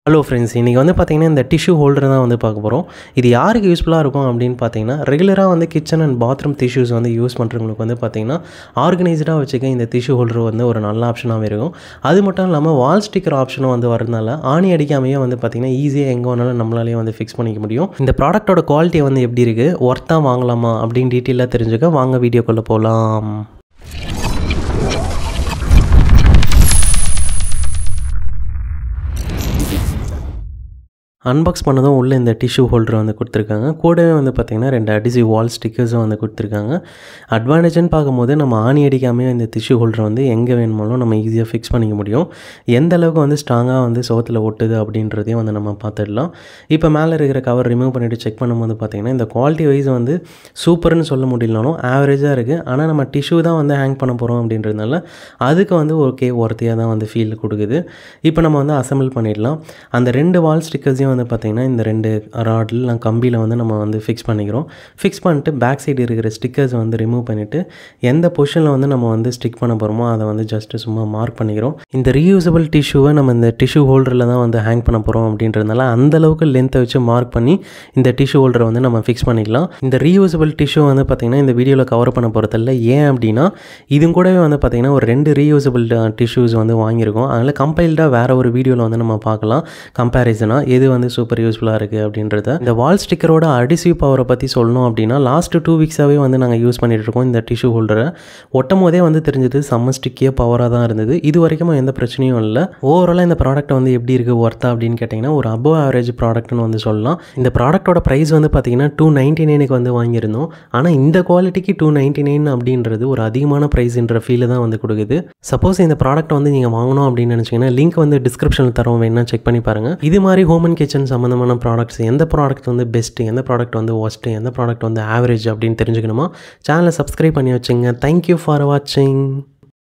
Hello friends, இன்றைக்கி வந்து பார்த்திங்கன்னா இந்த டிஷ்யூ ஹோல்டர் தான் வந்து பார்க்க போகிறோம். இது யாருக்கு யூஸ்ஃபுல்லாக இருக்கும் அப்படின்னு பார்த்தீங்கன்னா, ரெகுலராக வந்து கிச்சன் அண்ட் பாத்ரூம் டிஷ்யூஸ் வந்து யூஸ் பண்ணுறவங்களுக்கு வந்து பார்த்திங்கன்னா ஆர்கனைஸ்டாக வச்சுக்க இந்த டிஷ்யூ ஹோல்டர் வந்து ஒரு நல்ல ஆப்ஷனாகவே இருக்கும். அது மட்டும் இல்லாமல் வால் ஸ்டிக்கர் ஆப்ஷனும் வந்து வரதுனால ஆணி அடிக்காமையே வந்து பார்த்திங்கன்னா ஈஸியாக எங்கே வேணாலும் நம்மளாலேயே வந்து ஃபிக்ஸ் பண்ணிக்க முடியும். இந்த ப்ராடக்ட்டோட குவாலிட்டி வந்து எப்படி இருக்குது, ஒர்த்தாக வாங்கலாமா அப்படின்னு டீட்டெயிலாக தெரிஞ்சுக்க வாங்க வீடியோக்குள்ளே போகலாம். அன்பாக்ஸ் பண்ணதும் உள்ளே இந்த டிஷ்யூ ஹோல்டர் வந்து கொடுத்துருக்காங்க. கூடவே வந்து பார்த்திங்கன்னா 2 அடிசிவ் வால் ஸ்டிக்கர்ஸும் வந்து கொடுத்துருக்காங்க. அட்வான்டேஜ்னு பார்க்கும்போது நம்ம ஆணி அடிக்காமே இந்த டிஷ்யூ ஹோல்டர் வந்து எங்கே வேணுமாலும் நம்ம ஈஸியாக ஃபிக்ஸ் பண்ணிக்க முடியும். எந்த அளவுக்கு வந்து ஸ்ட்ராங்காக வந்து சோத்தில் ஒட்டுது அப்படின்றதையும் வந்து நம்ம பார்த்துடலாம். இப்போ மேலே இருக்கிற கவர் ரிமூவ் பண்ணிவிட்டு செக் பண்ணும்போது பார்த்திங்கன்னா இந்த குவாலிட்டி வைஸ் வந்து சூப்பர்னு சொல்ல முடியலனாலும் ஆவரேஜாக இருக்குது. ஆனால் நம்ம டிஷ்யூ தான் வந்து ஹேங் பண்ண போகிறோம் அப்படின்றதுனால அதுக்கு வந்து ஓகே ஒர்த்தியாக தான் வந்து ஃபீல் கொடுக்குது. இப்போ நம்ம வந்து அசம்பிள் பண்ணிடலாம். அந்த 2 வால் ஸ்டிக்கர்ஸையும் வந்து பார்த்திங்கன்னா இந்த 2 ராடில் கம்பியில் வந்து நம்ம வந்து ஃபிக்ஸ் பண்ணிக்கிறோம். ஃபிக்ஸ் பண்ணிட்டு பேக் சைடு இருக்கிற ஸ்டிக்கர்ஸ் வந்து ரிமூவ் பண்ணிவிட்டு எந்த பொசிஷனில் வந்து நம்ம வந்து ஸ்டிக் பண்ண போகிறோமோ அதை வந்து ஜஸ்ட்டு சும்மா மார்க் பண்ணிக்கிறோம். இந்த ரீயூசபிள் டிஷ்யூவை நம்ம இந்த டிஷ்யூ ஹோல்டரில் தான் வந்து ஹேங் பண்ண போகிறோம் அப்படின்றதுனால அந்தளவுக்கு லென்த்தை வச்சு மார்க் பண்ணி இந்த டிஷ்யூ ஹோல்டரை வந்து நம்ம ஃபிக்ஸ் பண்ணிக்கலாம். இந்த ரீயூசபிள் டிஷ்யூ வந்து பார்த்திங்கன்னா இந்த வீடியோவில் கவர் பண்ண போகிறதில்ல. ஏன் அப்படின்னா இது கூடவே வந்து பார்த்திங்கன்னா ஒரு 2 ரீயூசபிள் டிஷ்யூஸ் வந்து வாங்கியிருக்கோம். அதனால் கம்பைல்டாக வேறு ஒரு வீடியோவில் வந்து நம்ம பார்க்கலாம் கம்பேரிசனாக எது வந்து சூப்பர் யூஸ்ஃபுல்லாக இருக்குது அப்படின்றத. இந்த வால் ஸ்டிக்கரோட அடிசிவ் பவரை பற்றி சொல்லணும் அப்படின்னா லாஸ்ட் 2 வீக்ஸாகவே வந்து நாங்கள் யூஸ் பண்ணிகிட்டு இருக்கோம். இந்த டிஷ்யூ ஹோல்டரை ஒட்டும் போதே வந்து தெரிஞ்சது செம்ம ஸ்டிக்கியாக பவராக தான் இருந்தது. இது வரைக்கும் எந்த பிரச்சனையும் இல்லை. ஓவராலாக இந்த ப்ராடக்ட் வந்து எப்படி இருக்குது ஒர்த்தா அப்படின்னு கேட்டிங்கன்னா ஒரு அபவ் ஆவரேஜ் ப்ராடக்ட்னு வந்து சொல்லலாம். இந்த ப்ராடக்ட்டோட ப்ரைஸ் வந்து பார்த்திங்கன்னா $299 வந்து வாங்கியிருந்தோம். ஆனால் இந்த குவாலிட்டிக்கு $299 அப்படின்றது ஒரு அதிகமான ப்ரைஸ்ன்ற ஃபீல் தான் வந்து கொடுக்குது. சப்போஸ் இந்த ப்ராடக்ட் வந்து நீங்கள் வாங்கணும் அப்படின்னு நினச்சிங்கன்னா லிங்க் வந்து டிஸ்கிரிப்ஷனில் தரோம், வேணா செக் பண்ணி பாருங்கள். இது மாதிரி ஹோம் அண்ட் கிச்சன் சம்மந்தமான ப்ராடக்ட்ஸ் எந்த ப்ராடக்ட் வந்து பெஸ்ட்டு, எந்த ப்ராடக்ட் வந்து ஒஸ்ட்டு, எந்த ப்ராடக்ட் வந்து ஆவரேஜ் அப்படின்னு தெரிஞ்சுக்கணுமா சேனலை சப்ஸ்கிரைப் பண்ணி வச்சுங்க. தேங்க்யூ ஃபார் வாட்சிங்.